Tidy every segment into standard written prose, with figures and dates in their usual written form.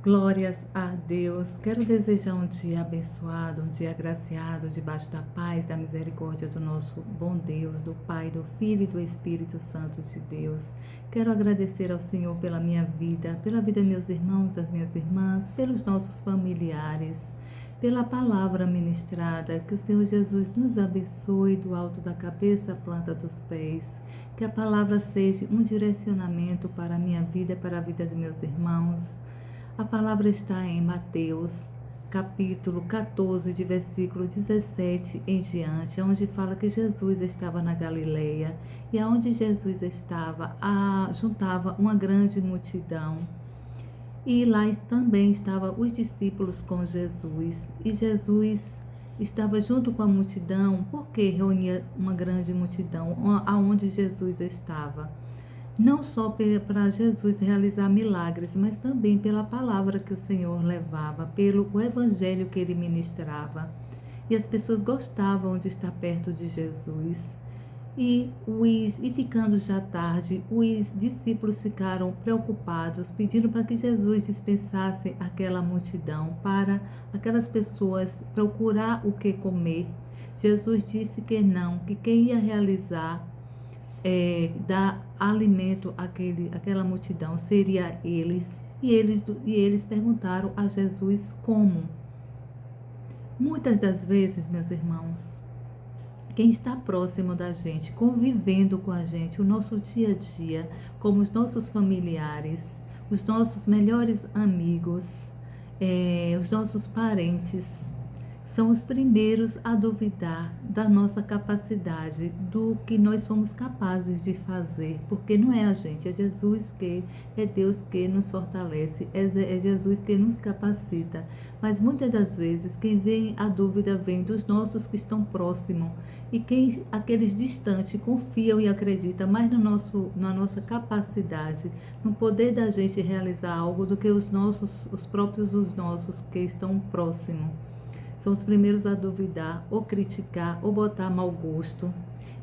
Glórias a Deus. Quero desejar um dia abençoado, um dia agraciado, debaixo da paz, da misericórdia do nosso bom Deus, do Pai, do Filho e do Espírito Santo de Deus. Quero agradecer ao Senhor pela minha vida, pela vida dos meus irmãos, das minhas irmãs, pelos nossos familiares, pela palavra ministrada. Que o Senhor Jesus nos abençoe do alto da cabeça à planta dos pés. Que a palavra seja um direcionamento para a minha vida, para a vida dos meus irmãos. A palavra está em Mateus, capítulo 14, de versículo 17 em diante, onde fala que Jesus estava na Galileia, e aonde Jesus estava, juntava uma grande multidão. E lá também estavam os discípulos com Jesus, e Jesus estava junto com a multidão, porque reunia uma grande multidão, aonde Jesus estava. Não só para Jesus realizar milagres, mas também pela palavra que o Senhor levava, pelo evangelho que ele ministrava. E as pessoas gostavam de estar perto de Jesus. E ficando já tarde, os discípulos ficaram preocupados, pedindo para que Jesus dispensasse aquela multidão, para aquelas pessoas procurar o que comer. Jesus disse que não, que quem ia realizar dar alimento àquela multidão seria eles. E eles perguntaram a Jesus como. Muitas das vezes, meus irmãos, quem está próximo da gente, convivendo com a gente, o nosso dia a dia, como os nossos familiares, os nossos melhores amigos, os nossos parentes, são os primeiros a duvidar da nossa capacidade, do que nós somos capazes de fazer, porque não é a gente, é Jesus é Deus que nos fortalece, é Jesus que nos capacita. Mas muitas das vezes quem vem a dúvida vem dos nossos que estão próximos, e aqueles distantes confiam e acreditam mais na nossa capacidade, no poder da gente realizar algo, do que os nossos que estão próximos. São os primeiros a duvidar, ou criticar, ou botar mau gosto.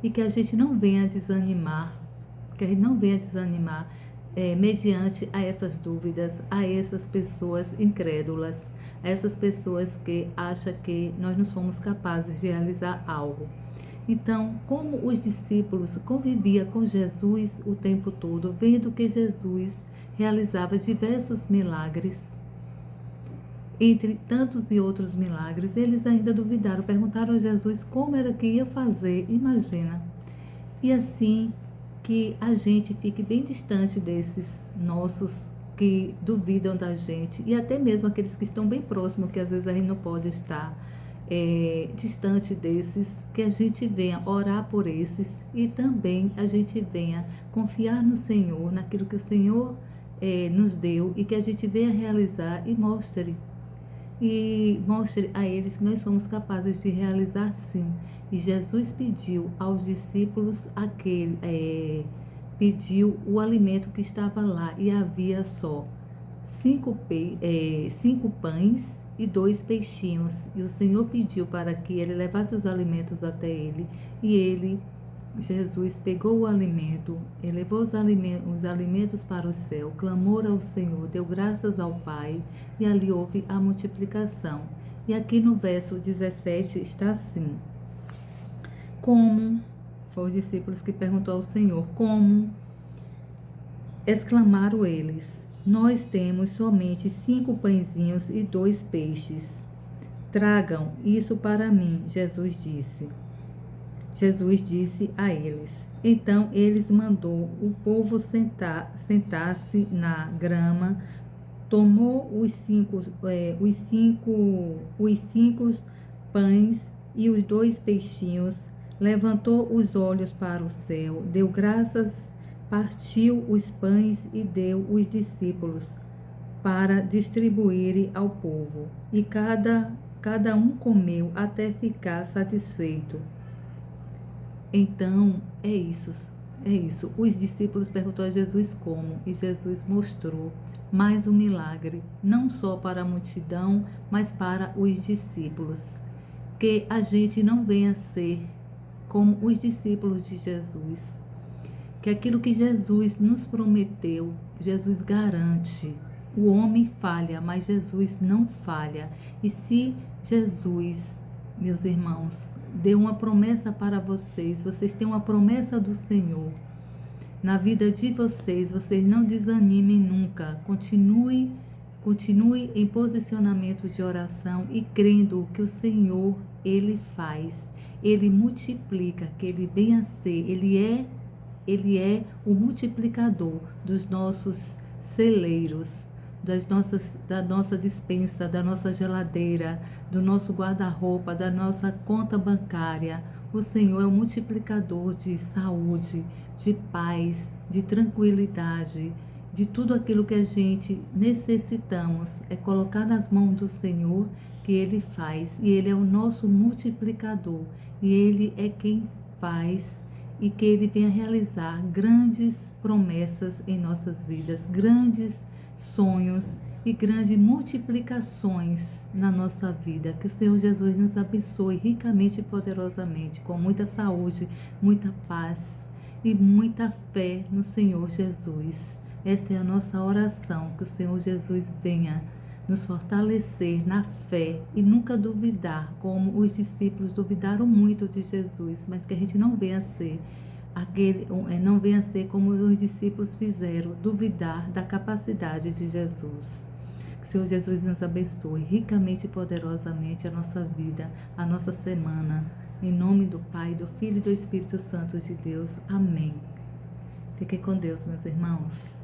E que a gente não venha desanimar, mediante a essas dúvidas, a essas pessoas incrédulas, a essas pessoas que acham que nós não somos capazes de realizar algo. Então, como os discípulos conviviam com Jesus o tempo todo, vendo que Jesus realizava diversos milagres, entre tantos e outros milagres, eles ainda duvidaram, perguntaram a Jesus como era que ia fazer, imagina. E assim que a gente fique bem distante desses nossos que duvidam da gente, e até mesmo aqueles que estão bem próximos, que às vezes a gente não pode estar distante desses, que a gente venha orar por esses, e também a gente venha confiar no Senhor, naquilo que o Senhor nos deu, e que a gente venha realizar e mostre a eles que nós somos capazes de realizar, sim. E Jesus pediu aos discípulos pediu o alimento que estava lá, e havia só 5 pães e 2 peixinhos, e o Senhor pediu para que ele levasse os alimentos até ele, e Jesus pegou o alimento, elevou os alimentos para o céu, clamou ao Senhor, deu graças ao Pai, e ali houve a multiplicação. E aqui no verso 17 está assim: como, foi os discípulos que perguntou ao Senhor, como? Exclamaram eles: nós temos somente 5 pãezinhos e 2 peixes. Tragam isso para mim, Jesus disse. Jesus disse a eles. Então eles mandou o povo sentar-se na grama, tomou os cinco pães e os 2 peixinhos, levantou os olhos para o céu, deu graças, partiu os pães e deu os discípulos para distribuírem ao povo. E cada um comeu até ficar satisfeito. Então, é isso. Os discípulos perguntaram a Jesus como, e Jesus mostrou mais um milagre, não só para a multidão, mas para os discípulos. Que a gente não venha ser como os discípulos de Jesus. Que aquilo que Jesus nos prometeu, Jesus garante. O homem falha, mas Jesus não falha. E se Jesus, meus irmãos, deu uma promessa para vocês, vocês têm uma promessa do Senhor na vida de vocês, vocês não desanimem nunca. Continue em posicionamento de oração e crendo que o Senhor, Ele faz, Ele multiplica, que Ele vem a ser, Ele é o multiplicador dos nossos celeiros, da nossa despensa, da nossa geladeira, do nosso guarda-roupa, da nossa conta bancária. O Senhor é o multiplicador de saúde, de paz, de tranquilidade, de tudo aquilo que a gente necessitamos. É colocar nas mãos do Senhor que Ele faz. E Ele é o nosso multiplicador. E Ele é quem faz e que Ele venha realizar grandes promessas em nossas vidas, grandes sonhos e grandes multiplicações na nossa vida. Que o Senhor Jesus nos abençoe ricamente e poderosamente, com muita saúde, muita paz e muita fé no Senhor Jesus. Esta é a nossa oração, que o Senhor Jesus venha nos fortalecer na fé e nunca duvidar, como os discípulos duvidaram muito de Jesus, mas que a gente não venha a ser como os discípulos fizeram, duvidar da capacidade de Jesus. Que o Senhor Jesus nos abençoe ricamente e poderosamente a nossa vida, a nossa semana. Em nome do Pai, do Filho e do Espírito Santo de Deus. Amém. Fiquem com Deus, meus irmãos.